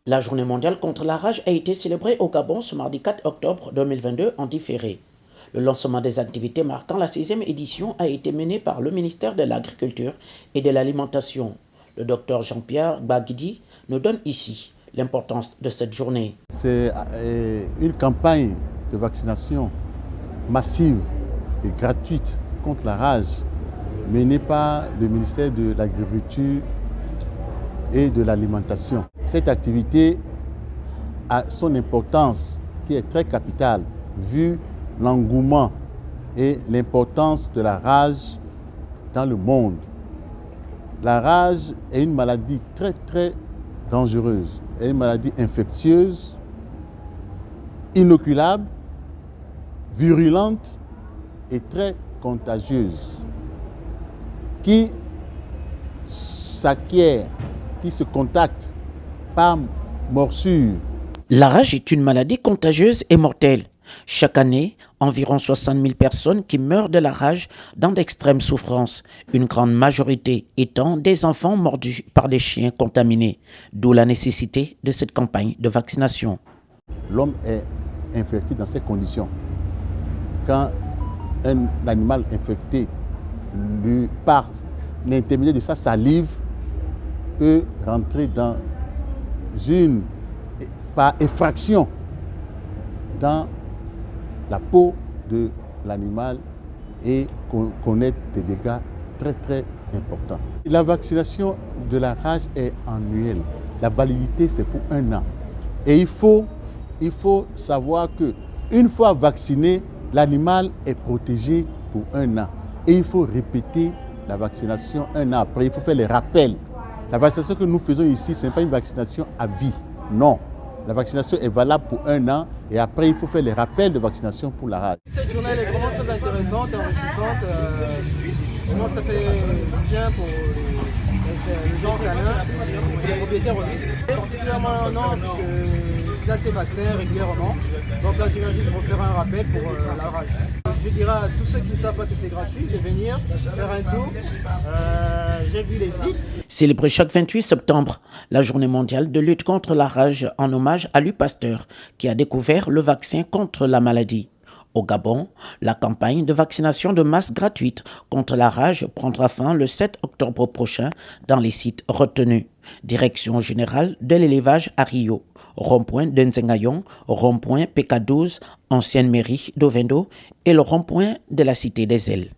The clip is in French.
La journée mondiale contre la rage a été célébrée au Gabon ce mardi 4 octobre 2022 en différé. Le lancement des activités marquant la 6e édition a été mené par le ministère de l'Agriculture et de l'Alimentation. Le docteur Jean-Pierre Baguidi nous donne ici l'importance de cette journée. C'est une campagne de vaccination massive et gratuite contre la rage menée par le ministère de l'Agriculture et de l'Alimentation. Cette activité a son importance qui est très capitale vu l'engouement et l'importance de la rage dans le monde. La rage est une maladie très dangereuse, est une maladie infectieuse, inoculable, virulente et très contagieuse, qui s'acquiert, qui se contacte par morsure. La rage est une maladie contagieuse et mortelle. Chaque année, environ 60 000 personnes qui meurent de la rage dans d'extrêmes souffrances, une grande majorité étant des enfants mordus par des chiens contaminés, d'où la nécessité de cette campagne de vaccination. L'homme est infecté dans ces conditions. Quand un animal infecté, par l'intermédiaire de sa salive, peut rentrer par effraction dans la peau de l'animal et connaître des dégâts très importants. La vaccination de la rage est annuelle. La validité, c'est pour 1 an. Et il faut savoir qu'une fois vacciné, l'animal est protégé pour 1 an. Et il faut répéter la vaccination 1 an après. Il faut faire les rappels. La vaccination que nous faisons ici, ce n'est pas une vaccination à vie. Non. La vaccination est valable pour 1 an et après, il faut faire les rappels de vaccination pour la rage. Cette journée elle est vraiment très intéressante et enrichissante. Vraiment, ça fait bien pour les gens canins et pour les propriétaires aussi. Particulièrement non, puisque là, c'est vaccin régulièrement. Donc là, je viens juste refaire un rappel pour la rage. Je dirais à tous ceux qui ne savent pas que c'est gratuit de venir faire un tour. J'ai vu les sites. Célébrée chaque 28 septembre, la journée mondiale de lutte contre la rage en hommage à Louis Pasteur, qui a découvert le vaccin contre la maladie. Au Gabon, la campagne de vaccination de masse gratuite contre la rage prendra fin le 7 octobre prochain dans les sites retenus. Direction générale de l'élevage à Rio, rond-point de Nzengayon, rond-point PK12, ancienne mairie d'Ovendo et le rond-point de la Cité des Ailes.